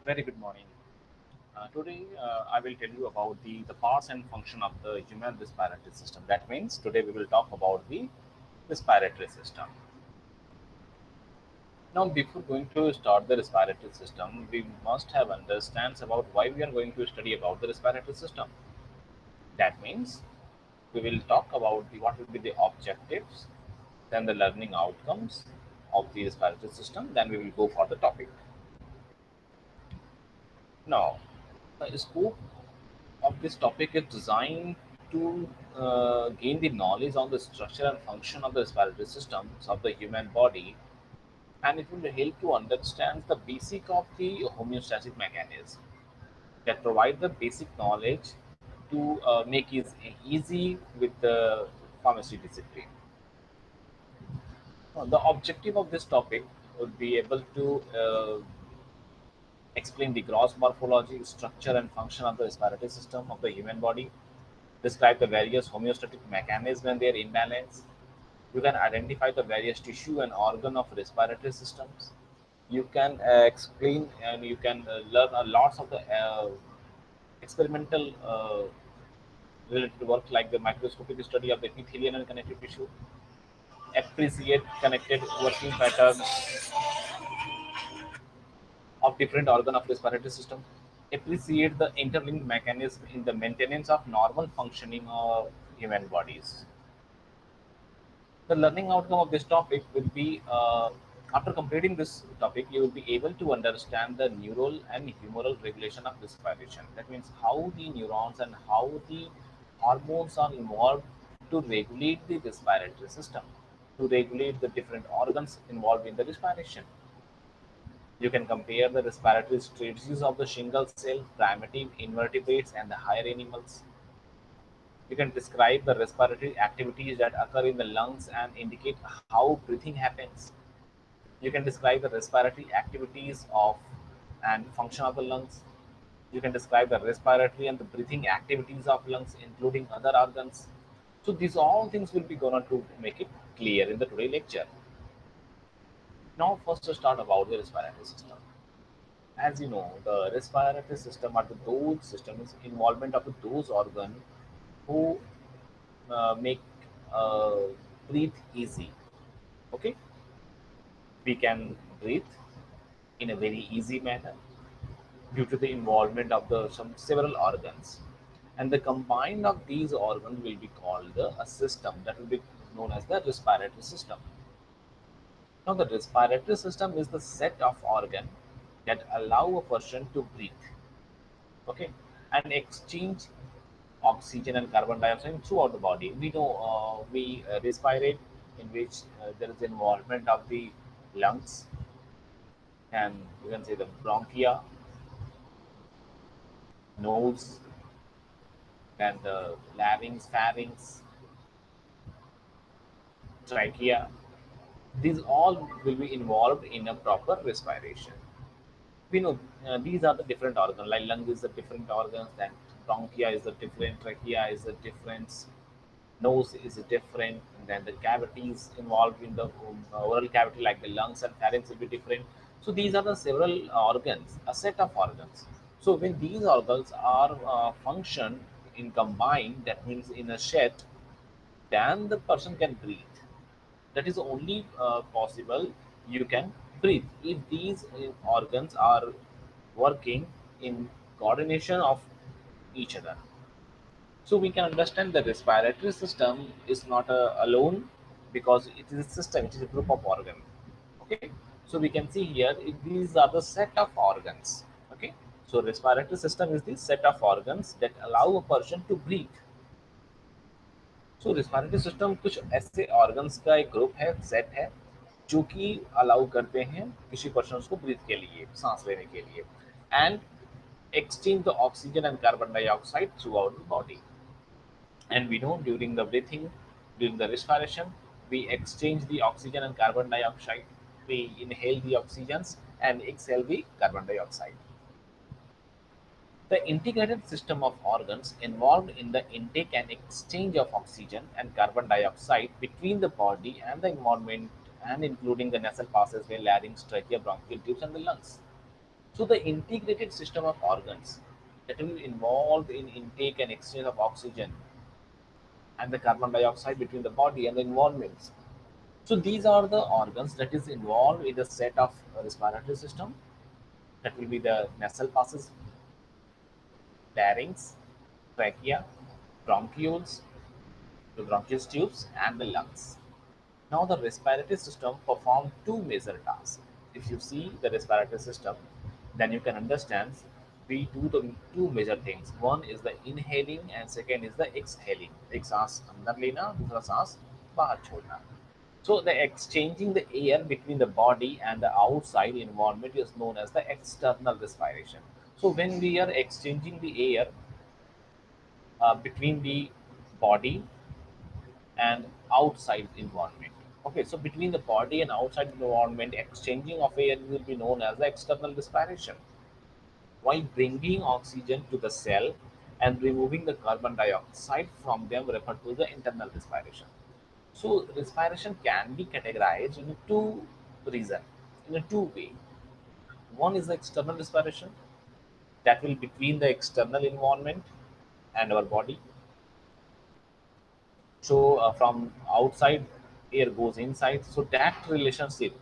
Very good morning. Today, I will tell you about the parts and function of the human respiratory system. That means today we will talk about the respiratory system. Now, before going to start the respiratory system, we must have understands about why we are going to study about the respiratory system. That means we will talk about what will be the objectives, then the learning outcomes of the respiratory system, then we will go for the topic. Now, the scope of this topic is designed to gain the knowledge on the structure and function of the respiratory systems of the human body, and it will help to understand the basic of the homeostatic mechanism that provide the basic knowledge to make it easy with the pharmacy discipline. The objective of this topic would be able to explain the gross morphology, structure, and function of the respiratory system of the human body, describe the various homeostatic mechanisms when they are imbalanced. You can identify the various tissue and organ of respiratory systems. You can explain and you can learn a lots of the experimental related work like the microscopic study of the epithelial and connective tissue, appreciate connected working patterns of different organ of respiratory system, appreciate the interlinked mechanism in the maintenance of normal functioning of human bodies. The learning outcome of this topic will be after completing this topic, you will be able to understand the neural and humoral regulation of respiration. That means how the neurons and how the hormones are involved to regulate the respiratory system, to regulate the different organs involved in the respiration. You can compare the respiratory strategies of the shingle cell, primitive invertebrates, and the higher animals. You can describe the respiratory activities that occur in the lungs and indicate how breathing happens. You can describe the respiratory activities of and function of the lungs. You can describe the respiratory and the breathing activities of lungs, including other organs. So these all things will be going to make it clear in the today lecture. Now, first to start about the respiratory system. As you know, the respiratory system are the those systems involvement of those organs who make uh, breathe easy. Okay, we can breathe in a very easy manner due to the involvement of the some several organs, and the combine of these organs will be called a system that will be known as the respiratory system. Now, the respiratory system is the set of organ that allow a person to breathe. Okay, and exchange oxygen and carbon dioxide throughout the body. We know we respirate in which there is involvement of the lungs, and you can say the bronchia, nose, and the larynx, pharynx, trachea. These all will be involved in a proper respiration. We know these are the different organs. Like lung is a different organs, then bronchia is a different, trachea is a different, nose is different, and then the cavities involved in the oral cavity like the lungs and pharynx will be different. So these are the several organs, a set of organs. So when these organs are function in combined, that means in a set, then the person can breathe. That is only possible you can breathe if these organs are working in coordination of each other. So we can understand the respiratory system is not alone because it is a system, it is a group of organs. Okay, so we can see here these are the set of organs. Okay, so respiratory system is the set of organs that allow a person to breathe. So respiratory system कुछ ऐसे organs का एक group है, set है, जो कि allow करते हैं किसी पर्सन को ब्रीथ के लिए, सांस लेने के लिए, and exchange the oxygen and carbon dioxide throughout the body. And we know during the breathing, during the respiration, we exchange the oxygen and carbon dioxide. We inhale the oxygens and exhale the carbon dioxide. The integrated system of organs involved in the intake and exchange of oxygen and carbon dioxide between the body and the environment, and including the nasal passageway, larynx, trachea, bronchial tubes, and the lungs. So the integrated system of organs that will involve in intake and exchange of oxygen and the carbon dioxide between the body and the environment. So these are the organs that is involved in the set of respiratory system. That will be the nasal passages, larynx, trachea, bronchioles, the bronchial tubes, and the lungs. Now the respiratory system performs two major tasks. If you see the respiratory system, then you can understand we do the two major things. One is the inhaling and second is the exhaling. एक सांस अंदर लेना, दूसरा सांस बाहर छोड़ना. So the exchanging the air between the body and the outside environment is known as the external respiration. So when we are exchanging the air between the body and outside environment. Okay, so between the body and outside environment, exchanging of air will be known as the external respiration. While bringing oxygen to the cell and removing the carbon dioxide from them referred to the internal respiration. So respiration can be categorized in two reasons, in a two way. One is the external respiration that will between the external environment and our body. So from outside air goes inside. So that relationship,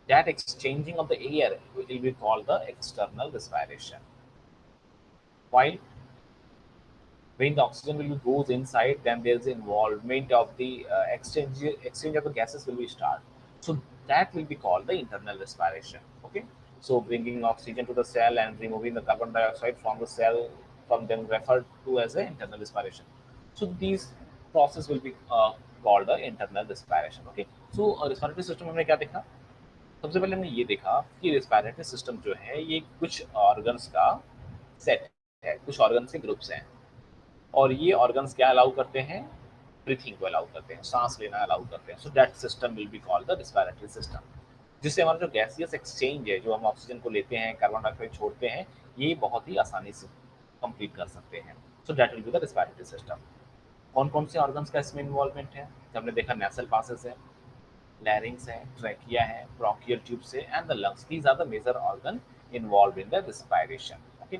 that exchanging of the air will be called the external respiration. While when the oxygen will goes inside, then there's involvement of the exchange of the gases will be start. So that will be called the internal respiration. Okay. So bringing oxygen to the cell and removing the carbon dioxide from the cell, from them referred to as the internal respiration. So these process will be called the internal respiration. Okay. So respiratory system हमने क्या देखा? सबसे पहले हमने ये देखा कि respiratory system जो है ये कुछ ऑर्गन्स का सेट है, कुछ ऑर्गन्स के ग्रुप्स हैं, और ये ऑर्गन्स क्या अलाउ करते हैं? ब्रीथिंग को अलाउ करते हैं, सांस लेना अलाउ करते हैं. So that system will be called the respiratory system, जिससे हमारा जो गैसियस एक्सचेंज है, जो हम ऑक्सीजन को लेते हैं, कार्बन डाइऑक्साइड छोड़ते हैं, ये बहुत ही आसानी से कंप्लीट कर सकते हैं. So that will be the respiratory system. कौन कौन से ऑर्गन्स का इसमें इन्वॉल्वमेंट है? तो हमने देखा नेसल पासेस है, लैरिंग्स है, ट्रैकिया है, ब्रोंकियल ट्यूब्स है and the lungs. These are the major organ involve in the respiration. Okay.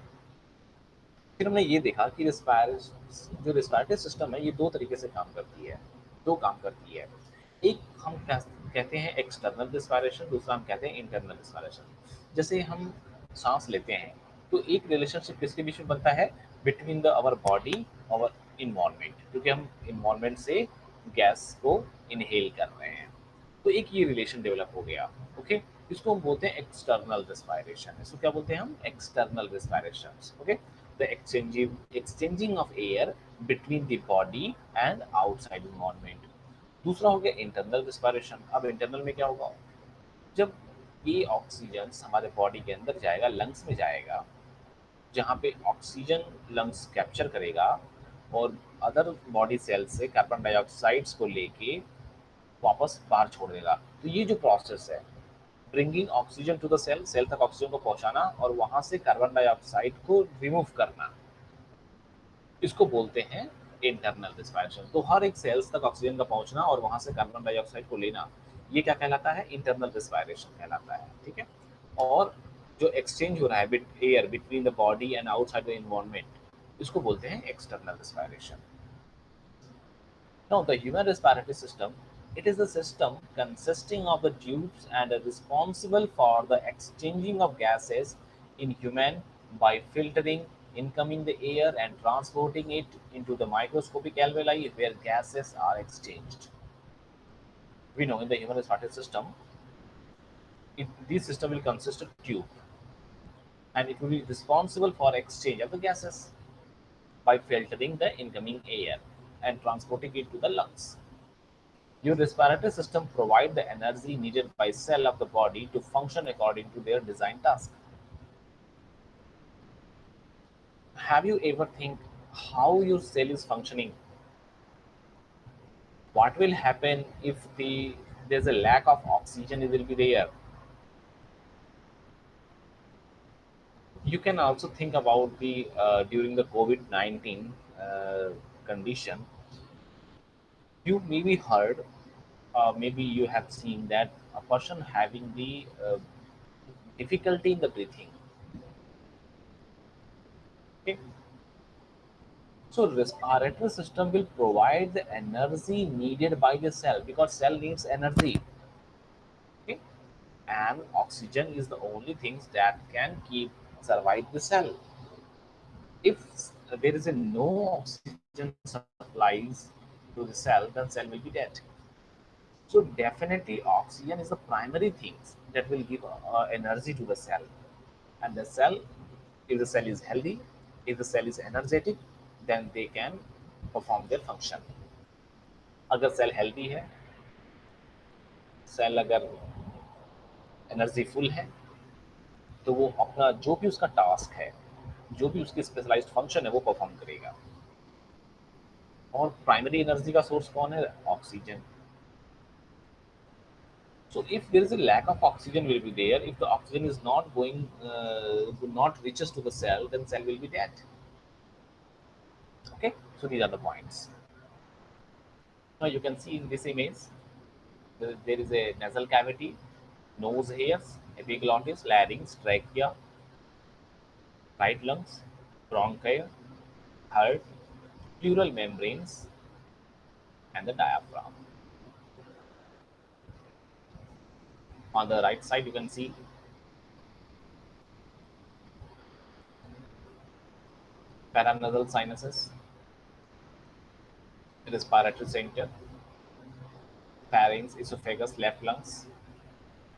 फिर हमने ये देखा कि जो रेस्पिरेटरी सिस्टम है ये दो तरीके से काम करती है, दो काम करती है. एक हम कहते हैं एक्सटर्नल रेस्पिरेशन, दूसरा हम कहते हैं इंटरनल रेस्पिरेशन. जैसे हम सांस लेते हैं तो एक रिलेशनशिप किसके बीच में बनता है? बिटवीन द अवर बॉडी और इन्वायरमेंट, क्योंकि हम इन्वायरमेंट से गैस को इनहेल कर रहे हैं. तो एक ये रिलेशन डेवलप हो गया. ओके. इसको हम बोलते हैं एक्सटर्नल रेस्पिरेशन. इसको क्या बोलते हैं हम? External respiration. Okay. The exchanging of air between the body and outside environment. दूसरा हो गया इंटरनल रेस्पिरेशन. अब इंटरनल में क्या होगा? जब ये ऑक्सीजन हमारे बॉडी के अंदर जाएगा, लंग्स में जाएगा, जहाँ पे ऑक्सीजन लंग्स कैप्चर करेगा और अदर बॉडी सेल्स से कार्बन डाइऑक्साइड्स को लेके वापस बाहर छोड़ देगा. तो ये जो प्रोसेस है, bringing oxygen to the cell, cell तक ऑक्सीजन को पहुंचाना और वहां से कार्बन डाइऑक्साइड को रिमूव करना, इसको बोलते हैं इंटरनल रेस्पिरेशन. तो हर एक सेल्स तक ऑक्सीजन का पहुंचना और वहां से कार्बन डाइऑक्साइड को लेना, ये क्या कहलाता है? इंटरनल रेस्पिरेशन कहलाता है. ठीक है. और जो एक्सचेंज हो रहा है air between the body and outside the environment, इसको बोलते हैं external respiration. Now, the human respiratory system, it is a system consisting of the tubes and are responsible for the exchanging of gases in human by filtering incoming the air and transporting it into the microscopic alveoli where gases are exchanged. We know in the human respiratory system, this system will consist of tube and it will be responsible for exchange of the gases by filtering the incoming air and transporting it to the lungs. Your respiratory system provides the energy needed by cell of the body to function according to their design task. Have you ever think how your cell is functioning? What will happen if there's a lack of oxygen? It will be there. You can also think about the during the COVID-19 condition. You maybe heard, maybe you have seen that a person having the difficulty in the breathing. Okay. So respiratory system will provide the energy needed by the cell because cell needs energy. Okay. And oxygen is the only things that can keep survive the cell. If there is a no oxygen supplies to the cell, then cell will be dead. So definitely oxygen is the primary things that will give energy to the cell. And the cell, if the cell is healthy, if the cell is energetic, then they can perform their function. अगर cell healthy है, cell अगर energy full है, तो वो अपना जो भी उसका टास्क है, जो भी उसकी स्पेशलाइज्ड फंक्शन है वो परफॉर्म करेगा. और प्राइमरी एनर्जी का सोर्स कौन है? Oxygen. So if there is a lack of oxygen will be there, if the oxygen is not going, not reaches to the cell, then cell will be dead. Okay, so these are the points. Now you can see in this image, there is a nasal cavity, nose hairs, epiglottis, larynx, trachea, right lungs, bronchi, heart, pleural membranes, and the diaphragm. On the right side, you can see paranasal sinuses, respiratory center, pharynx, esophagus, left lungs.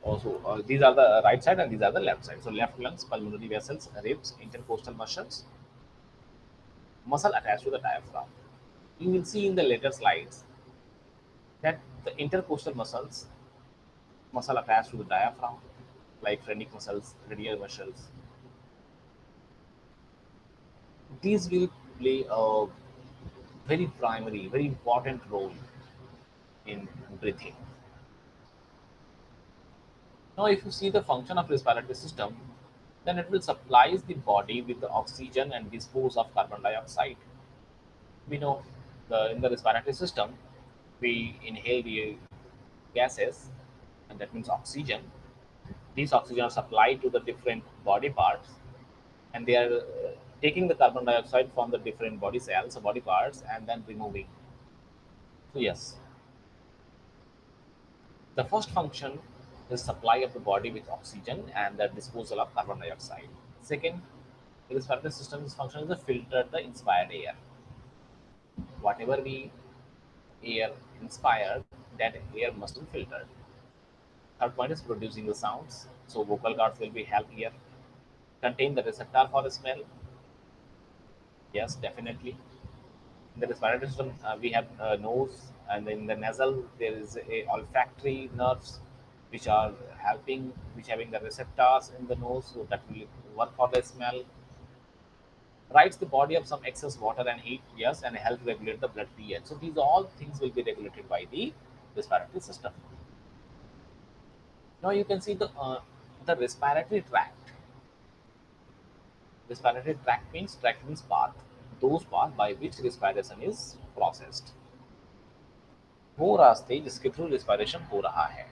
Also, these are the right side and these are the left side. So, left lungs, pulmonary vessels, ribs, intercostal muscle attached to the diaphragm. You will see in the later slides that the intercostal muscle attached to the diaphragm, like phrenic muscles, radial muscles, these will play a very primary, very important role in breathing. Now, if you see the function of respiratory system, then it will supplies the body with the oxygen and dispose of carbon dioxide. We know in the respiratory system, we inhale the gases, and that means oxygen. These oxygen are supplied to the different body parts, and they are taking the carbon dioxide from the different body cells or body parts and then removing. So yes, the first function is supply of the body with oxygen and the disposal of carbon dioxide. Second, the respiratory system's function is to filter the inspired air. Whatever we air inspired, that air must be filtered. Third point is producing the sounds. So vocal cords will be help here. Contain the receptor for the smell. Yes, definitely. In the respiratory system, we have nose, and in the nasal there is a olfactory nerves, which are helping, which having the receptors in the nose, so that will work for the smell. Rights the body of some excess water and heat, yes, and help regulate the blood pH. So these all things will be regulated by the respiratory system. Now you can see the respiratory tract. Respiratory tract means path, those paths by which respiration is processed. वो रास्ते जिसके through respiration हो रहा है.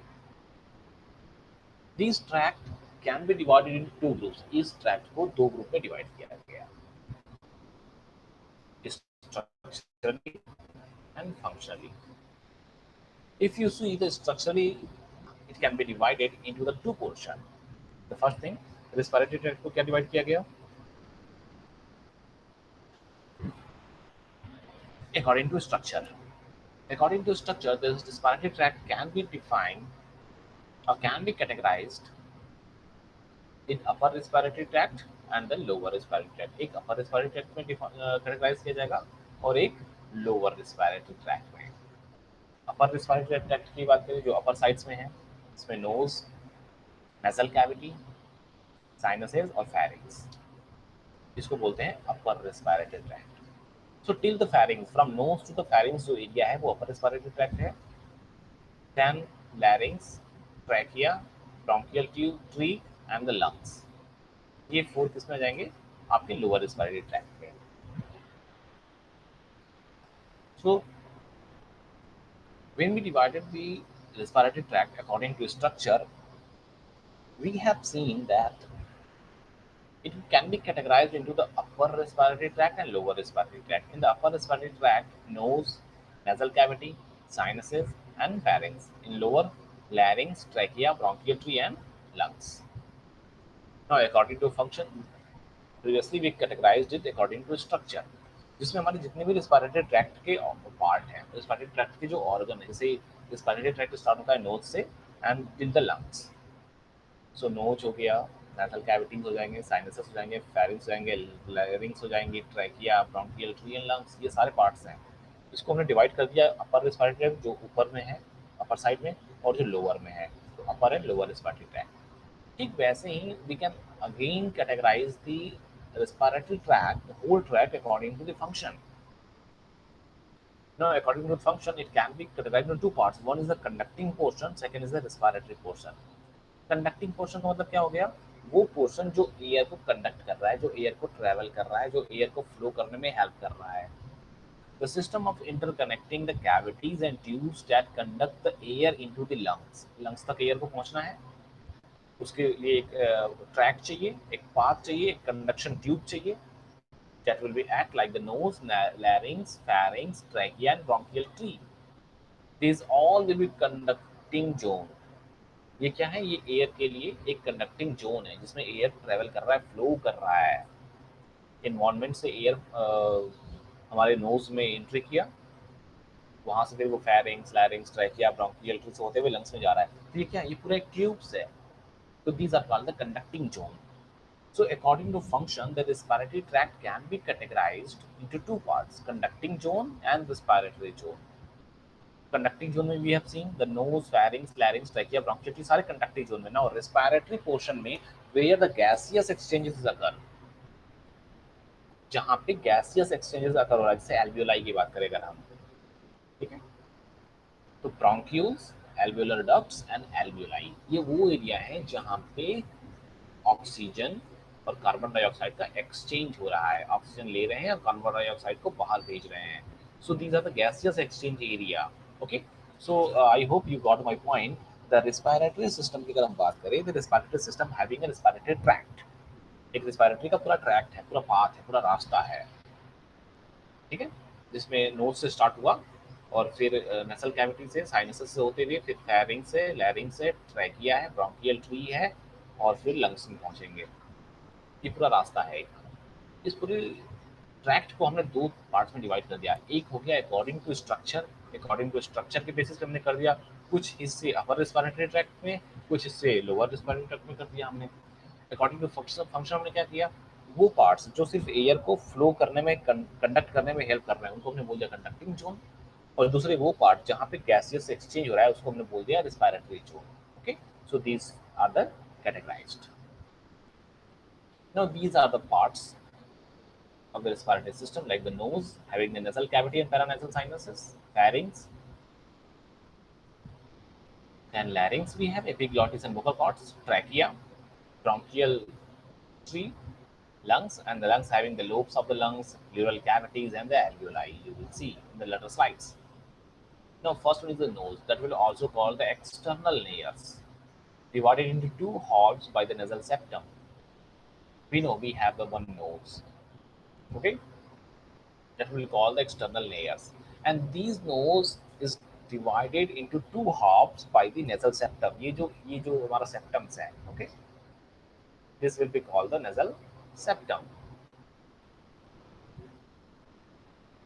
These tract can be divided into two groups. इस tract को दो group में डिवाइड किया गया, structurally and functionally. If you see the structurally, it can be divided into the two portion. The first thing, respiratory tract को क्या divide किया गया? According to structure. According to structure, this respiratory tract can be defined or can be categorized in upper respiratory tract and the lower respiratory tract. एक upper respiratory tract में categorize किया जाएगा और एक lower respiratory tract में. Upper respiratory tract की बात करें जो upper sides में है, इसमें nose, nasal cavity, sinuses और pharynx, इसको बोलते हैं upper respiratory tract. So till the pharynx, from nose to the pharynx जो area है वो upper respiratory tract है. Then larynx, trachea, bronchial tree and the lungs. ये फोर्थ इसमें जाएंगे आपके लोअर रेस्पिरेटरी ट्रैक्ट में. So when we divided the respiratory tract according to structure, we have seen that It can be categorized into the upper respiratory tract and lower respiratory tract. In the upper respiratory tract, nose, nasal cavity, sinuses, and pharynx. In lower, larynx, trachea, bronchial tree, and lungs. Now, according to function, previously we categorized it according to structure, जिसमें हमारे जितने भी respiratory tract के part हैं, respiratory tract के जो organ है, जैसे रिस्पायरेटरी ट्रैक्ट स्टार्ट होता है नोज से and till the lungs. So nose हो गया, नेथल कैविटीज हो जाएंगे, साइनसेस हो जाएंगे, फेरिंग्स हो जाएंगे, लैरिंग्स हो जाएंगे, trachea, bronchial tree and lungs, ये सारे पार्ट्स हैं. इसको हमने डिवाइड कर दिया अपर रिस्पायरेटरी ट्रैक्ट जो ऊपर में है, अपर साइड में, और जो लोअर में है, तो upper and lower respiratory tract. ठीक वैसे ही we can again categorise the respiratory tract, the whole tract according to the function. Now, according to the function, it can be categorized into two parts. One is the conducting portion, second is the respiratory portion. Conducting portion का मतलब क्या हो गया? वो portion जो air को conduct कर रहा है, जो एयर को ट्रेवल कर रहा है, जो एयर को फ्लो करने में हेल्प कर रहा है. The system of interconnecting the cavities and tubes that conduct the air into the lungs. Lungs तक एयर को पहुंचना है, उसके लिए एक ट्रैक चाहिए, एक पाथ चाहिए, एक कंडक्शन ट्यूब चाहिए. That will be act like the nose, larynx, pharynx, trachea, and bronchial tree. These all will be conducting zone. ये क्या है? ये एयर के लिए एक कंडक्टिंग जोन है जिसमें एयर ट्रेवल कर रहा है, फ्लो कर रहा है. इन्वायरमेंट से एयर हमारे नोज में एंट्री किया, वहां से फिर वो फेरिंग्स, लैरिंग्स, ट्रैकिया, ब्रोंकियल ट्री से होते हुए लंग्स में जा रहा है. तो ये क्या है? ये पूरा एक ट्यूब्स है. तो these are called the conducting zone. So according to function, the respiratory tract can be categorized into two parts, conducting zone and respiratory zone. Conducting zone में we have seen the nose, pharynx, larynx, trachea, bronchial tree, सारे conducting zone में. Now respiratory portion में where the gaseous exchanges occur, जहाँ पे gaseous exchanges occur हो रहा है, जैसे alveoli की बात करें अगर हम, ठीक है, तो bronchioles, alveolar ducts and alveoli, ये वो एरिया है जहाँ पे ऑक्सीजन और कार्बन डाइऑक्साइड का एक्सचेंज हो रहा है. ऑक्सीजन ले रहे हैं और कार्बन डाइऑक्साइड को बाहर भेज रहे हैं. So these are the gaseous exchange area. Okay, so I hope you got my point. The respiratory system की अगर हम बात करें, the respiratory system having a respiratory tract, एक रिस्पायरेटरी का पूरा ट्रैक्ट है, पूरा पाथ है, पूरा रास्ता है, ठीक है, जिसमें नोज से स्टार्ट हुआ और फिर नेसल कैविटी से, साइनसेस से होते हुए फिर फेरिंग से, लैरिंग से, ट्रैकिया है, ब्रोंकियल ट्री है, और फिर लंग्स में पहुंचेंगे. ये पूरा रास्ता है. इस पूरे ट्रैक्ट को हमने दो पार्ट्स में डिवाइड कर दिया. एक हो गया according to structure, according to structure के बेसिस पे हमने कर दिया. कुछ हिस्से अपर रिस्पायरेटरी ट्रैक्ट में, कुछ हिस्से लोअर रिस्पायरेटरी ट्रैक्ट में कर दिया हमने. अकॉर्डिंग टू फंक्शन हमने क्या किया? वो पार्ट्स जो सिर्फ एयर को फ्लो करने में, कंडक्ट करने में हेल्प कर रहे हैं, उनको हमने बोल दिया कंडक्टिंग जोन. और दूसरे वो पार्ट जहाँ पे गैसियस एक्सचेंज हो रहा है, उसको हमने बोल दिया respiratory zone. Okay, so these are the categorized. Now these are the parts of the respiratory system, like the nose having the nasal cavity and paranasal sinuses, pharynx and larynx we have epiglottis and vocal cords, trachea, bronchial tree, lungs, and the lungs having the lobes of the lungs, pleural cavities, and the alveoli. You will see in the later slides. Now first one is the nose, that will also call the external layers, divided into two halves by the nasal septum. We know we have the one nose, okay, that we will call the external layers, and these nose is divided into two halves by the nasal septum. ये जो हमारा septums है, okay, this will be called the nasal septum.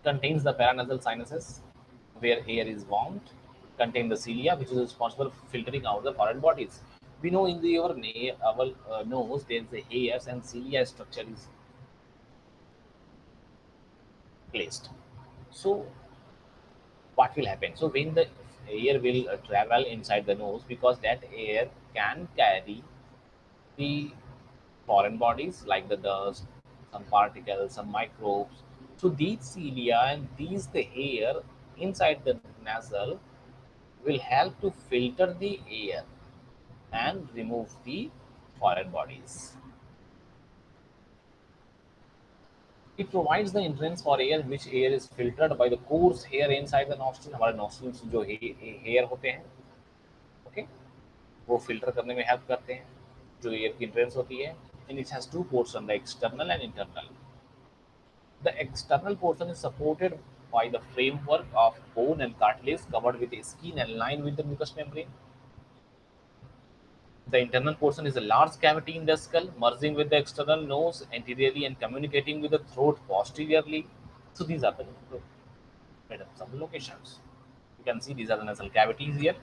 Contains the paranasal sinuses where air is warmed, contain the cilia which is responsible for filtering out the foreign bodies. We know in our nose there is a hairs and cilia structure is placed. So what will happen? So when the air will travel inside the nose, because that air can carry the foreign bodies like the dust, some particles, some microbes. So these cilia and these the air inside the nasal will help to filter the air and remove the foreign bodies. It provides the entrance for air, which air is filtered by the coarse hair inside the nostril. हमारे nostrils जो hair होते हैं, okay, वो filter करने में help करते हैं, जो air की entrance होती है. and it has two portions, the external and internal. The external portion is supported by the framework of bone and cartilage covered with skin and lined with the mucous membrane. The internal portion is a large cavity in the skull, merging with the external nose anteriorly and communicating with the throat posteriorly. So these are the some locations. You can see these are the nasal cavities here.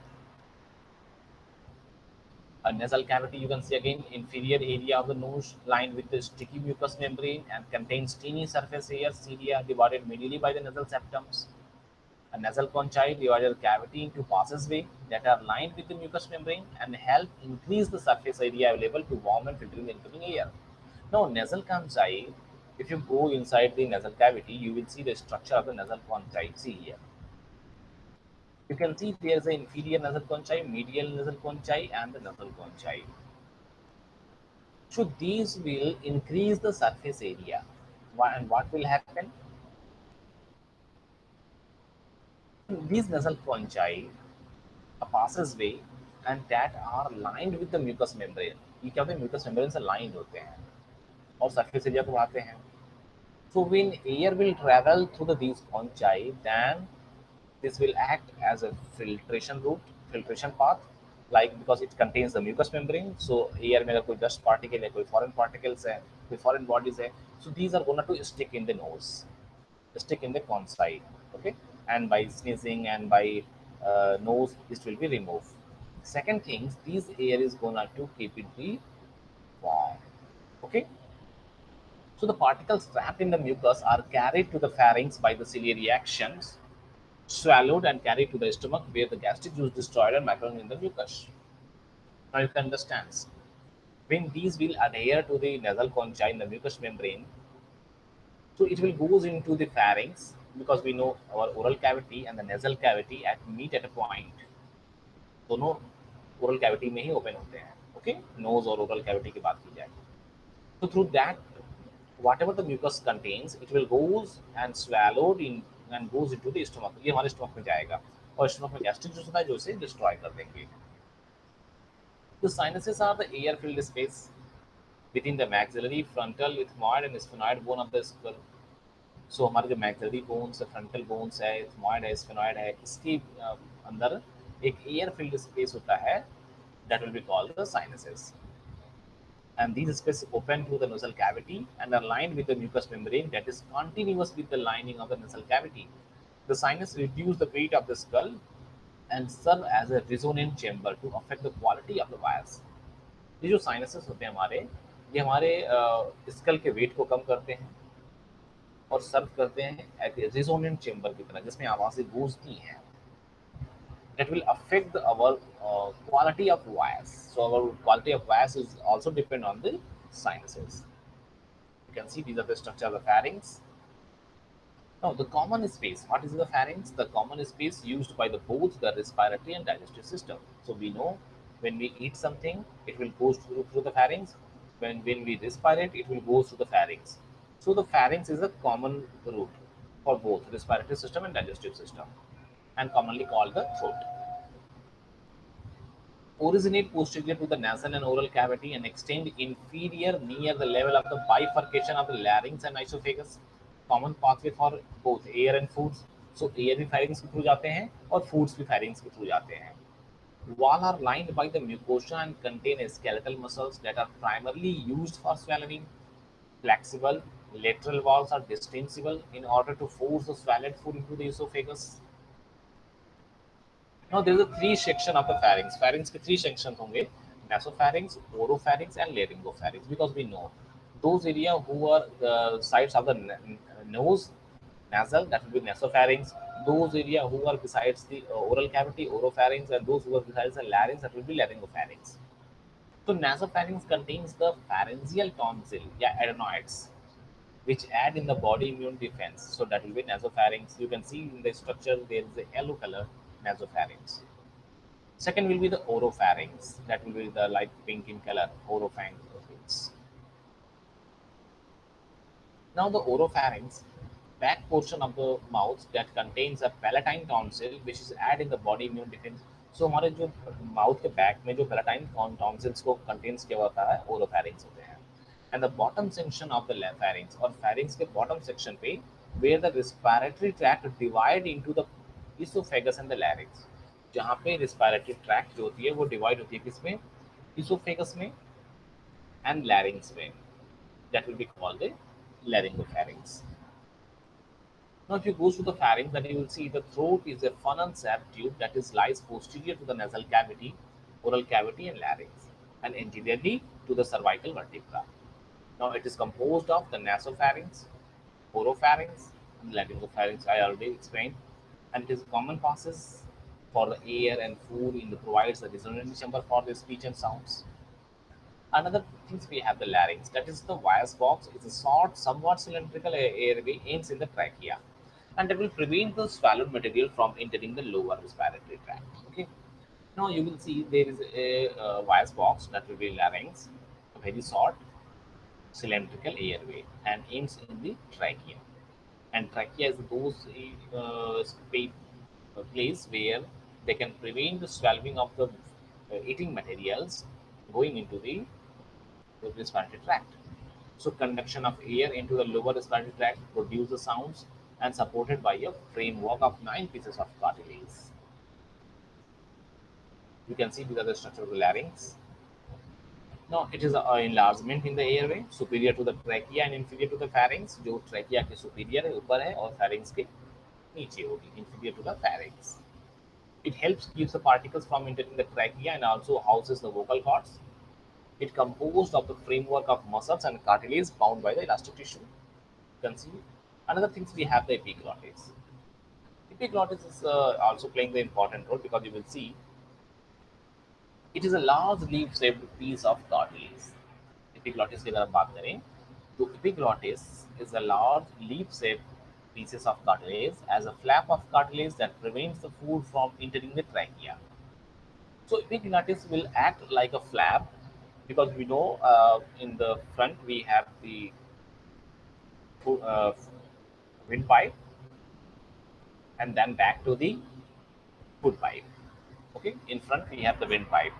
A nasal cavity, you can see again inferior area of the nose lined with the sticky mucous membrane and contains tiny surface layers cilia divided medially by the nasal septums. A nasal conchae divides the cavity into passageway that are lined with the mucous membrane and help increase the surface area available to warm and filtering the incoming air. Now, nasal conchae, if you go inside the nasal cavity, you will see the structure of the nasal conchae. See here. You can see there is an inferior nasal conchae, medial nasal conchae, and the nasal conchae. So these will increase the surface area. And what will happen? These nasal conchae a passageway and that are lined with the mucous membrane. ये क्या होते हैं? Mucous membrane से lined होते हैं और surface area को बढ़ाते हैं. So when air will travel through these conchae, then this will act as a filtration route, filtration path, like because it contains the mucous membrane. So air में अगर कोई dust particle है, कोई foreign particles है, कोई foreign bodies है, so these are going to stick in the nose, stick in the conchae, okay, and by sneezing and by nose, this will be removed. Second thing, this air is gonna to keep it be warm, okay. So the particles trapped in the mucus are carried to the pharynx by the ciliary actions, swallowed and carried to the stomach where the gastric juice destroyed and micronized in the mucus. Now you can understand, when these will adhere to the nasal concha in the mucous membrane, so it will goes into the pharynx because we know our oral cavity and the nasal cavity at meet at a point. दोनों oral cavity में ही open होते हैं, okay, nose और oral cavity की बात की जाए. So through that, whatever the mucus contains, it will goes and swallowed in and goes into the stomach. ये हमारे stomach में जाएगा और stomach में gastric juice होता है जो इसे destroy कर देंगे. The sinuses are the air-filled space within the maxillary, frontal, ethmoid and sphenoid bone of the skull. So हमारे जो maxillary bones है, frontal bones है, ethmoid है, sphenoid है, इसके अंदर एक air-filled space होता है, that will be called the sinuses. And these spaces open to the nasal cavity and are lined with the mucous membrane that is continuous with the lining of the nasal cavity. The sinus reduce the weight of the skull and serve as a resonant chamber to affect the quality of the wires. ये जो sinuses होते हैं हमारे, ये हमारे school के wait को कम करते हैं और सर्व करते हैं एक resonant chamber की तरह जिसमें आवाजें गूंजती हैं. That will affect our quality of wires. So our quality of wires is also depend on the sinuses. You can see these are the structure of the pharynx. Now the common space. What is the pharynx? The common space used by both the respiratory and digestive system. So we know when we eat something, it will go through the pharynx. When we respirate, it will go through the pharynx. So the pharynx is a common route for both respiratory system and digestive system, and commonly called the throat. Originate posterior to the nasal and oral cavity and extend inferior near the level of the bifurcation of the larynx and esophagus. Common pathway for both air and foods. So air भी pharynx के through जाते हैं और foods भी pharynx के through जाते हैं. Wall are lined by the mucosa and contain skeletal muscles that are primarily used for swallowing. Flexible lateral walls are distensible in order to force the swallowed food into the esophagus. Now there is a three section of the pharynx. Pharynx के three sections होंगे: nasopharynx, oropharynx, and laryngopharynx. Because we know those area who are the sides of the nose, nasal, that will be nasopharynx. Those area who are besides the oral cavity, oropharynx, and those who are besides the larynx, that will be laryngopharynx. So nasopharynx contains the pharyngeal tonsil, yeah, adenoids, which add in the body immune defense. So that will be nasopharynx. You can see in the structure there is a yellow color nasopharynx. Second will be the oropharynx. That will be the light pink in color, oropharynx. Now the oropharynx, back portion of the mouth that contains a palatine tonsil, which is add in the body immune defense. So हमारे जो mouth के back में जो palatine tonsils को contains किया होता है, oropharynx होते हैं. and the bottom section of the pharynx और pharynx के bottom section पे where the respiratory tract divide into the esophagus and the larynx, जहाँ पे respiratory tract जो होती है वो divide होती है किसमें, esophagus में and larynx में, that will be called the laryngopharynx. Now, if you go to the pharynx, then you will see the throat is a funnel-shaped tube that is lies posterior to the nasal cavity, oral cavity, and larynx, and anteriorly to the cervical vertebra. Now, it is composed of the nasopharynx, oropharynx, and laryngopharynx. I already explained, and it is common passes for the air and food. It provides the resonant chamber for the speech and sounds. Another things we have the larynx, that is the Weier's box. It's a short, somewhat cylindrical airway ends in the trachea, and that will prevent the swallowed material from entering the lower respiratory tract. Okay. Now you will see there is a Weier's box, that will be larynx, a very short cylindrical airway, and ends in the trachea. And trachea is those place where they can prevent the swallowing of the eating materials going into the respiratory tract. So conduction of air into the lower respiratory tract produces sounds and supported by a framework of 9 pieces of cartilage. You can see these are the structure of the larynx. Now it is an enlargement in the airway superior to the trachea and inferior to the pharynx. जो trachea के superior है ऊपर है और pharynx के नीचे होगी, inferior to the pharynx. It helps keeps the particles from entering the trachea and also houses the vocal cords. It composed of the framework of muscles and cartilage bound by the elastic tissue. You can see another things we have the epiglottis. Epiglottis is also playing the important role because you will see it is a large leaf-shaped piece of cartilage. Epiglottis की अगर बात करें तो epiglottis is a large leaf-shaped pieces of cartilage as a flap of cartilage that prevents the food from entering the trachea. So epiglottis will act like a flap because we know in the front we have the uh, windpipe and then back to the food pipe. Okay, in front we have the windpipe,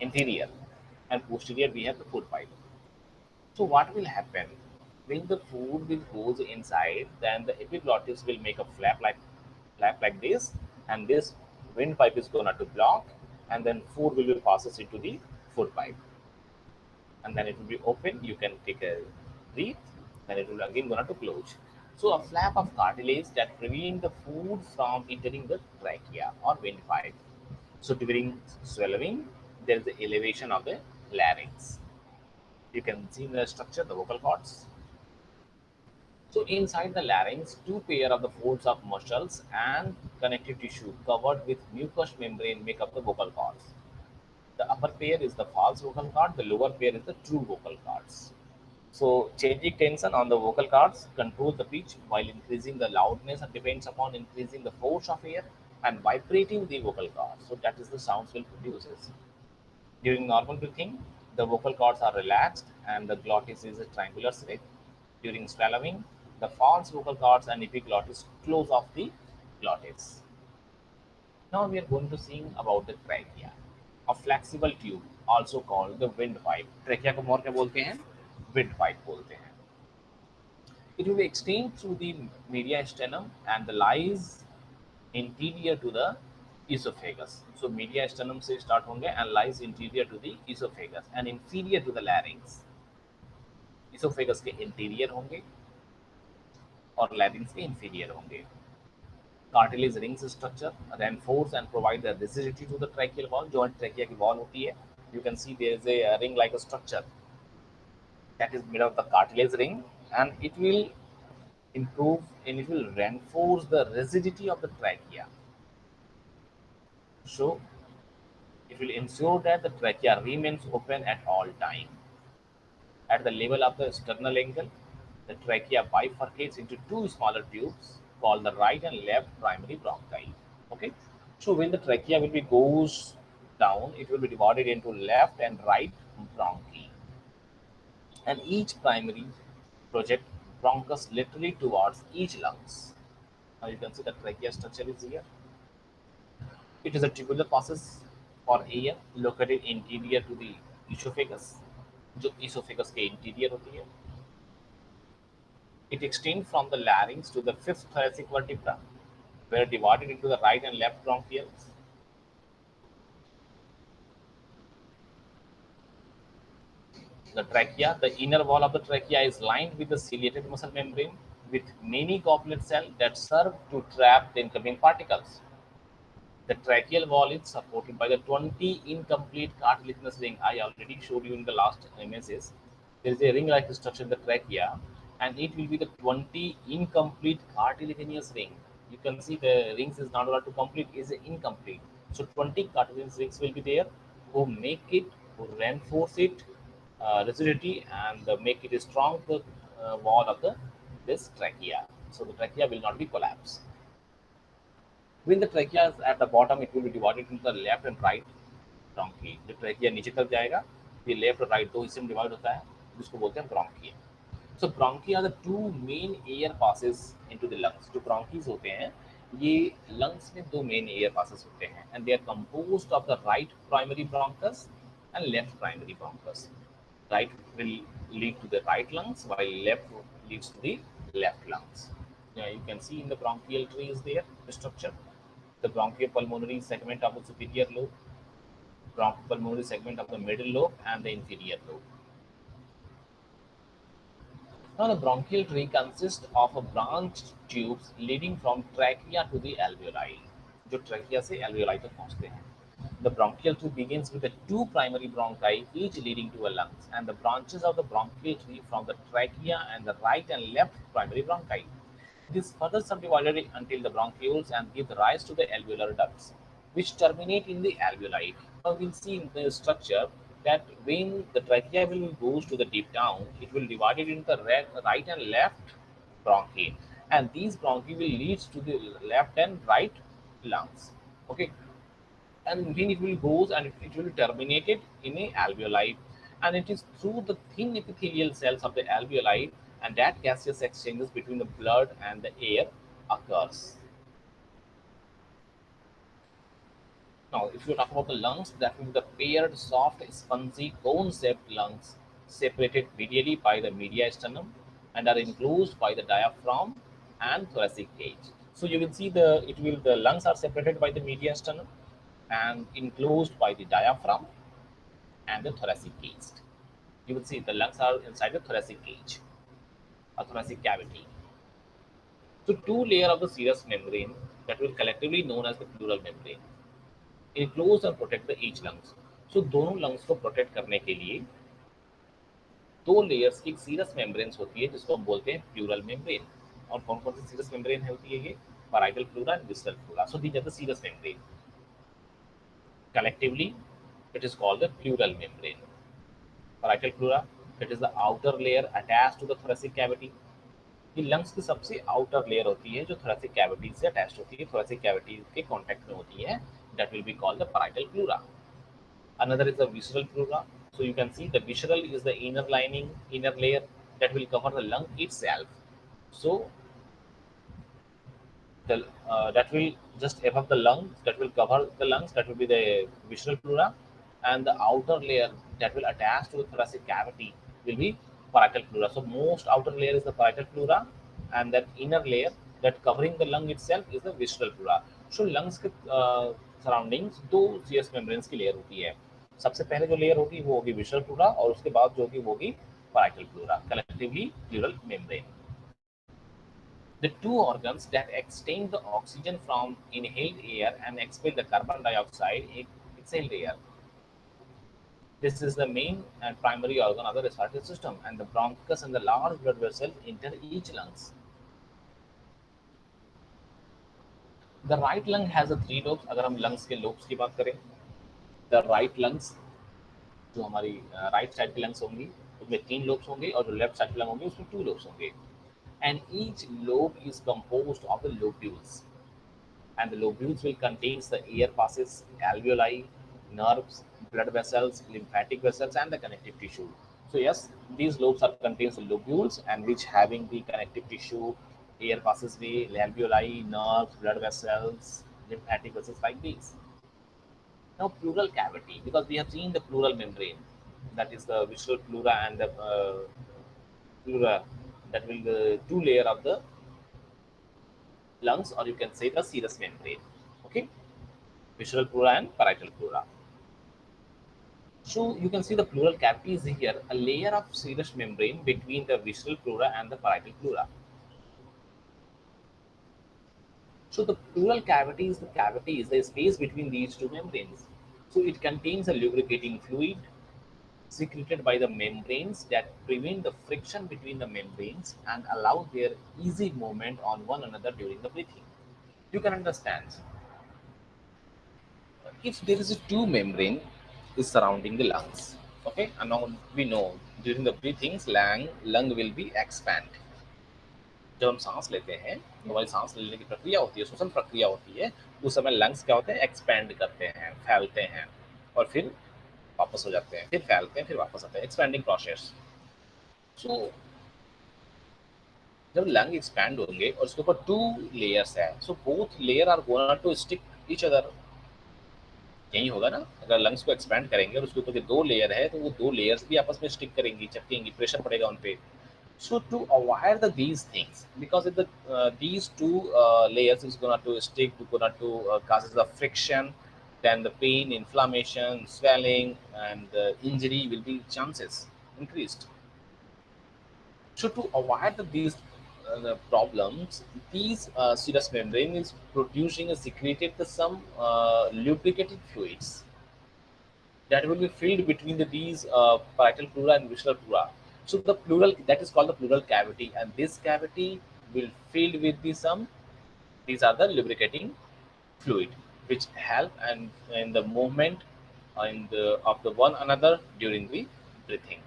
interior, and posterior we have the food pipe. So what will happen when the food will goes inside? Then the epiglottis will make a flap like this, and this windpipe is gonna to block, and then food will be passes into the food pipe, and then it will be open. You can take a breathe, then it will again gonna to close. So a flap of cartilage that prevent the food from entering the trachea or windpipe. So during swallowing, there is the elevation of the larynx. You can see in the structure the vocal cords. So inside the larynx, two pair of the folds of muscles and connective tissue covered with mucous membrane make up the vocal cords. The upper pair is the false vocal cord, the lower pair is the true vocal cords. So changing tension on the vocal cords controls the pitch while increasing the loudness and depends upon increasing the force of air and vibrating the vocal cords. So that is the sounds will produces. During normal breathing, the vocal cords are relaxed and the glottis is a triangular shape. During swallowing, the false vocal cords and epiglottis close off the glottis. Now we are going to sing about the trachea, a flexible tube, also called the windpipe. Trachea को और क्या बोलते हैं? Windpipe बोलते हैं. It will be extend through the mediastinum and the lies interior to the esophagus. So mediastinum से start होंगे and lies interior to the esophagus and inferior to the larynx. Esophagus के interior होंगे और larynx के inferior होंगे. Cartilage rings structure reinforce and provide the rigidity to the tracheal wall. जो trachea की wall होती है, you can see there is a ring like a structure that is made of the cartilage ring, and it will improve and it will reinforce the rigidity of the trachea. So it will ensure that the trachea remains open at all time. At the level of the sternal angle, the trachea bifurcates into two smaller tubes called the right and left primary bronchi. Okay, so when the trachea will be goes down, it will be divided into left and right bronchi, and each primary project bronchus laterally towards each lungs. Now you can see the trachea structure is here. It is a tubular process for air located interior to the esophagus. जो oesophagus के interior होती है. It extends from the larynx to the fifth thoracic vertebra, where divided into the right and left bronchioles. The trachea, the inner wall of the trachea is lined with the ciliated muscle membrane with many goblet cells that serve to trap the incoming particles. The tracheal wall is supported by the 20 incomplete cartilaginous ring. I already showed you in the last images. There is a ring-like structure in the trachea, and it will be the 20 incomplete cartilaginous ring. You can see the rings is not allowed to complete, is incomplete. So 20 cartilaginous rings will be there who make it, who reinforce it, rigidity, and make it a strong wall of the this trachea. So the trachea will not be collapsed. When the trachea is at the bottom, it will be divided into the left and right bronchi. जब trachea नीचे तक जाएगा, ये left और right दो हिस्से में divide होता है, जिसको बोलते हैं bronchi. So bronchi are the two main air passes into the lungs. जो bronchis होते हैं, ये lungs में दो main air passes होते हैं, and they are composed of the right primary bronchus and left primary bronchus. Right will lead to the right lungs, while left leads to the left lungs. Yeah, you can see in the bronchial tree is there the structure. The bronchopulmonary segment of the superior lobe, bronchopulmonary segment of the middle lobe, and the inferior lobe. Now, the bronchial tree consists of a branched tubes leading from trachea to the alveoli, जो trachea से alveoli तक पहुंचते हैं. The bronchial tree begins with the two primary bronchi, each leading to a lungs, and the branches of the bronchial tree from the trachea and the right and left primary bronchi. It is further subdivided until the bronchioles and give rise to the alveolar ducts, which terminate in the alveoli. Now we'll see in the structure that when the trachea will goes to the deep down, it will divide it into the right and left bronchi, and these bronchi will lead to the left and right lungs. Okay, and when it will goes and it will terminate it in a alveoli, and it is through the thin epithelial cells of the alveoli and that gaseous exchanges between the blood and the air occurs. Now, if you talk about the lungs, that will be the paired, soft, spongy, cone-shaped lungs separated medially by the media sternum and are enclosed by the diaphragm and thoracic cage. So you will see the lungs are separated by the media sternum and enclosed by the diaphragm and the thoracic cage. You will see the lungs are inside the thoracic cage, a thoracic cavity. So two layers of the serous membrane that will collectively known as the pleural membrane enclose and protect the each lungs. So दोनों lungs को protect करने के लिए दो layers की serous membranes होती है जिसको हम बोलते हैं pleural membrane. और कौन कौन सी serous membrane होती है ये? Parietal pleura and distal pleura. So these are the serous membrane. Collectively, it is called the pleural membrane. Parietal pleura, it is the outer layer attached to the thoracic cavity. ये lungs की सबसे outer layer होती है जो thoracic cavity से attached होती है, thoracic cavity के कांटेक्ट में होती है. That will be called the parietal pleura. Another is the visceral pleura. So you can see the visceral is the inner lining, inner layer that will cover the lung itself. So that will just above the lungs, that will cover the lungs, that will be the visceral pleura, and the outer layer that will attach to the thoracic cavity will be parietal pleura. So most outer layer is the parietal pleura, and that inner layer that covering the lung itself is the visceral pleura. So lungs के surroundings दो CS membranes की layer होती है. सबसे पहले जो layer होगी वो होगी विशुअल प्लूरा और उसके बाद जो होगी वो होगी parietal pleura, collectively pleural membrane. The two organs that extend the oxygen from inhaled air and expel the carbon dioxide in exhaled air. This is the main and primary organ of the respiratory system, and the bronchus and the large blood vessels enter each lungs. The right lung has a three lobes. अगर हम lungs के lobes की बात करें, the right lungs जो हमारी right side की lungs होंगी उसमें तीन लोब्स होंगे और जो लेफ्ट साइड की लंग होंगी उसमें टू लोब्स होंगे. And each lobe is composed of the lobules, and the lobules will contains the air passes, alveoli, nerves, blood vessels, lymphatic vessels, and the connective tissue. So yes, these lobes are contains the lobules and which having the connective tissue, air passes way, alveoli, nerves, blood vessels, lymphatic vessels like these. Now pleural cavity, because we have seen the pleural membrane. that is the visceral pleura and the pleura, that will the two layer of the lungs, or you can say the serous membrane. Okay, visceral pleura and parietal pleura. So you can see the pleural cavity is here, a layer of serous membrane between the visceral pleura and the parietal pleura. So the pleural cavity is the space between these two membranes. So it contains a lubricating fluid secreted by the membranes that prevent the friction between the membranes and allow their easy movement on one another during the breathing. You can understand, if there is a two membrane is surrounding the lungs, okay, and now we know during the breathing lung will be expand. जब हम सांस लेते हैं तो हमारी सांस लेने की प्रक्रिया होती है, श्वसन प्रक्रिया होती है, उस समय लंग्स क्या होते हैं, एक्सपैंड करते हैं, फैलते हैं और फिर वापस हो जाते हैं, फिर फैलते हैं, फिर वापस आते हैं, एक्सपैंडिंग प्रोसेस. सो जब लंग एक्सपैंड होंगे और उसके ऊपर टू लेयर्स है, so both layer are gonna to stick each other. यही होगा ना, अगर लंग्स को एक्सपैंड करेंगे और उसके ऊपर के दो लेयर है तो वो दो लेयर्स भी आपस में स्टिक करेंगी, चिपकेंगी, प्रेशर पड़ेगा उन पे. So to avoid these things, because if these two layers is gonna to stick, gonna to causes the friction, then the pain, inflammation, swelling, and injury will be chances increased. So to avoid these the problems, these serous membrane is producing a secreted some lubricated fluids that will be filled between these parietal pleura and visceral pleura. So the pleural, that is called the pleural cavity, and this cavity will filled with some. These are the lubricating fluid which help and in the movement in the of the one another during the breathing.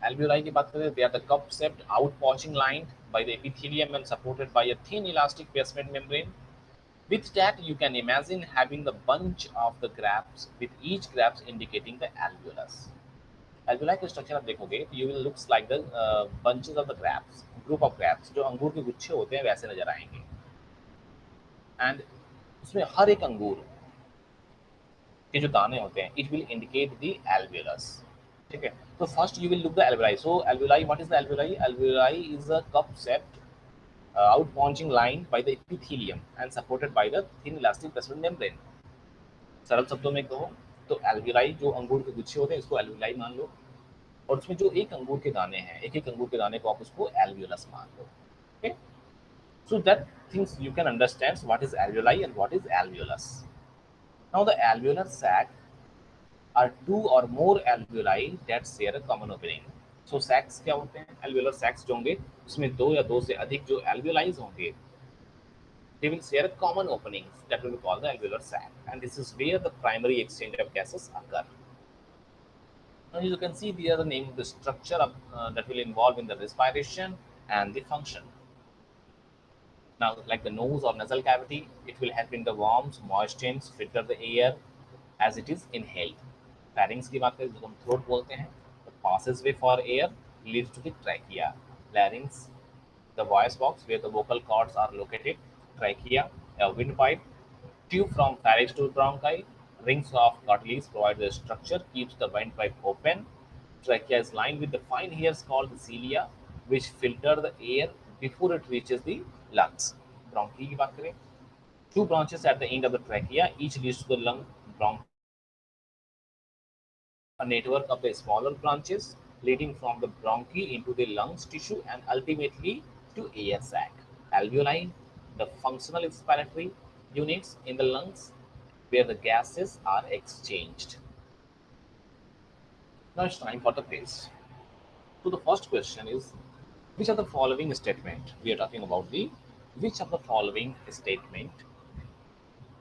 Alveoli की बात करें, they are the cup-shaped out-pouching lined by the epithelium and supported by a thin elastic basement membrane. With that, you can imagine having the bunch of the grapes, with each grapes indicating the alveolus. Alveoli का structure आप देखोगे तो you will looks like the bunches of the grapes, group of grapes, जो अंगूर के गुच्छे होते हैं वैसे नजर आएंगे. And उसमें हर एक अंगूर के जो दाने होते हैं, it will indicate the alveolus. ठीक है, तो first you will look the alveoli. So alveoli, what is the alveoli? Alveoli is a cup-shaped out-pouching line by the epithelium and supported by the thin elastic basement membrane. सरल शब्दों में कहो तो alveoli, जो अंगूर के गुच्छे होते हैं इसको एल्विलाई मान लो, और उसमें जो एक अंगूर के दाने हैं, एक एक अंगूर के दाने को आप उसको एल्वियोलस मान लो. Okay, so that things you can understand what is alveoli and what is alveolus. Now the alveolar sac are two or more alveoli that share a common opening. So sacs क्या होते हैं, alveolar सैक्स जो होंगे उसमें दो या दो से अधिक जो एल्वियोलाइज होंगे, they will share common openings that will be called the alveolar sac, and this is where the primary exchange of gases occur. Now you can see the other name, the structure of, that will involve in the respiration and the function. Now, like the nose or nasal cavity, it will help in the warms, moistens, filter the air as it is inhaled. Pharynx की बात करें जिसको हम throat बोलते हैं, the passageway for air leads to the trachea. Larynx, the voice box where the vocal cords are located. Trachea, a windpipe. Tube from pharynx to bronchi. Rings of cartilage provide the structure, keeps the windpipe open. Trachea is lined with the fine hairs called the cilia, which filter the air before it reaches the lungs. Bronchi की बात करें, two branches at the end of the trachea, each leads to the lung bronchi. A network of the smaller branches leading from the bronchi into the lungs tissue and ultimately to air sac. Alveoli, the functional respiratory units in the lungs where the gases are exchanged. Now it's time for the quiz. So the first question is, which of the following statement, we are talking about the, which of the following statement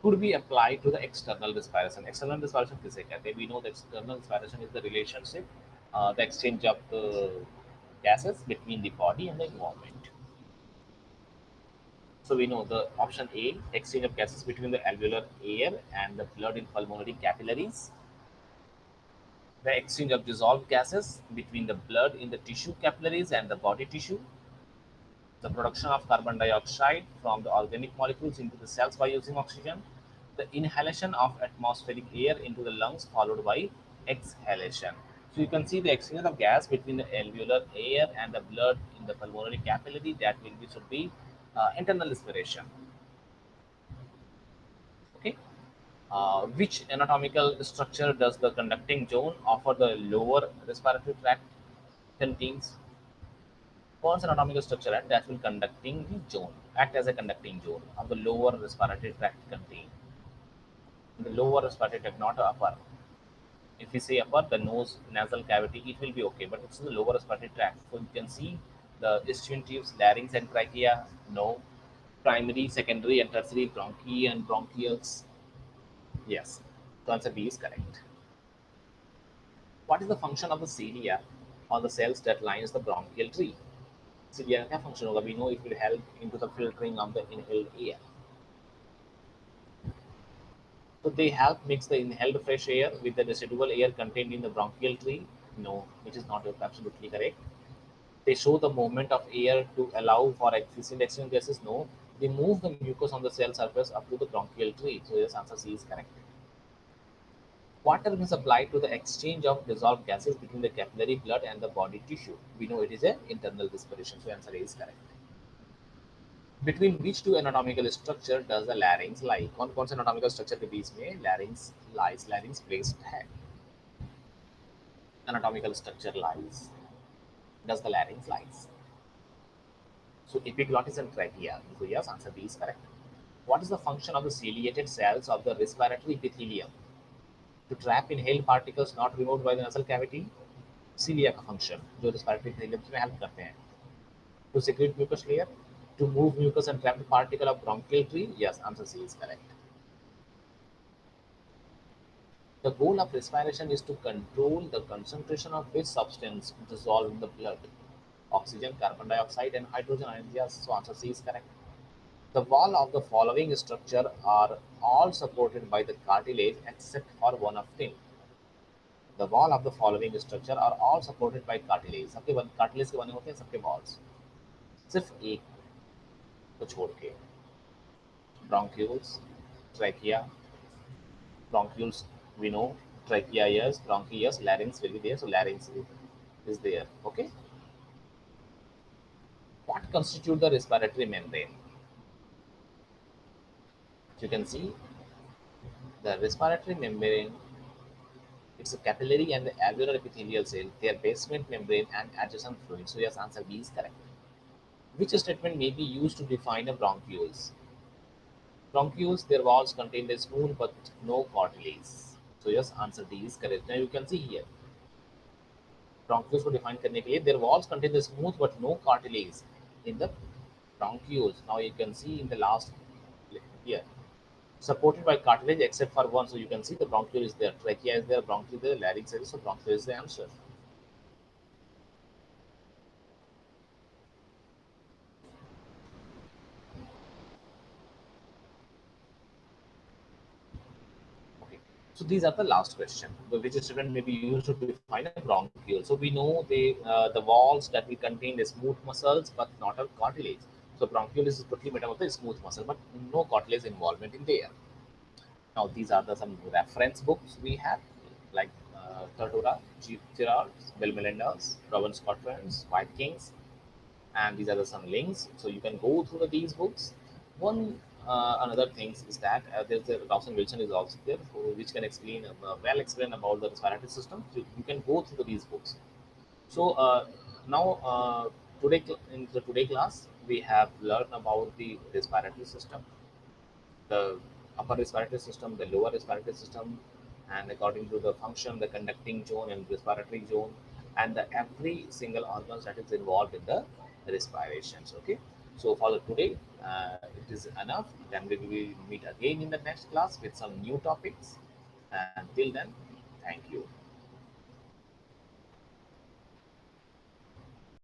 could be applied to the external respiration? External respiration किसे कहते हैं? We know that external respiration is the relationship, the exchange of the gases between the body and the environment. So we know the option A, exchange of gases between the alveolar air and the blood in pulmonary capillaries. The exchange of dissolved gases between the blood in the tissue capillaries and the body tissue. The production of carbon dioxide from the organic molecules into the cells by using oxygen. The inhalation of atmospheric air into the lungs followed by exhalation. So you can see the exchange of gas between the alveolar air and the blood in the pulmonary capillary. That will be should be internal respiration. Okay. Which anatomical structure does the conducting zone offer the lower respiratory tract contains? Pons anatomical structure and that will conducting the zone, act as a conducting zone of the lower respiratory tract contain. The lower respiratory tract, not upper. If we say upper, the nose, nasal cavity, it will be okay, but it's the lower respiratory tract. So you can see the ischion tubes, larynx and trachea, no. Primary, secondary, and tertiary bronchi and bronchioles, yes. So answer B is correct. What is the function of the cilia on the cells that lines the bronchial tree? Cilia का क्या function होगा? We know it will help into the filtering of the inhaled air. So they help mix the inhaled fresh air with the residual air contained in the bronchial tree. No, which is not absolutely correct. They show the movement of air to allow for efficient exchange gases. No, they move the mucus on the cell surface up to the bronchial tree. So yes, answer C is correct. Water is applied to the exchange of dissolved gases between the capillary blood and the body tissue. We know it is an internal respiration. So answer A is correct. Between which two anatomical structure does the larynx lie? कौन से anatomical structure के बीच में larynx lies? Larynx placed है. Anatomical structure lies. Does the larynx lies? So epiglottis and trachea. So yes, answer B is correct. What is the function of the ciliated cells of the respiratory epithelium? To trap inhaled particles not removed by the nasal cavity. Cilia का function जो respiratory epithelium में help करते हैं. To secrete mucus layer. To move mucus and trapped particle of bronchial tree. Yes, answer C is correct. The goal of respiration is to control the concentration of which substance dissolved in the blood? Oxygen, carbon dioxide, and hydrogen ions. Yes, so answer C is correct. The wall of the following structure are all supported by the cartilage except for one of them. The wall of the following structure are all supported by cartilage. सबके cartilage के बने होते हैं सबके walls. सिर्फ एक को छोड़ के. Bronchioles, trachea, bronchioles we know, trachea yes, bronchi yes, larynx will be there, so larynx is there. Okay. What constitute the respiratory membrane? You can see the respiratory membrane. It's a capillary and the alveolar epithelial cell, their basement membrane and adjacent fluid. So yes, answer B is correct. Which statement may be used to define a bronchioles? Bronchioles, their walls contain a smooth but no cartilage. So yes, answer D is correct. Now you can see here. Bronchioles को define करने के लिए their walls contain the smooth but no cartilage in the bronchioles. Now you can see in the last here supported by cartilage except for one. So you can see the bronchiole is there, trachea is there, bronchiole is there, larynx is there. So bronchiole is the answer. Okay. So these are the last question. Which statement may be used to define a bronchiole? So we know the walls that will contain the smooth muscles but not a cartilage. So bronchiole is totally made up of the smooth muscle but no cartilage involvement in there. Now these are some reference books we have like Tortura, Gerard, Bill Melendez, Robin Scotland's White Kings, and these are some links. So you can go through these books. One another things is that there's a Dawson Wilson is also there, which can explain well explain about the respiratory system. So you can go through these books. So now today in the today class we have learned about the respiratory system, the upper respiratory system, the lower respiratory system, and according to the function, the conducting zone and respiratory zone, and the every single organ that is involved in the respirations. Okay. So for the today, it is enough. Then we will meet again in the next class with some new topics. And till then, thank you.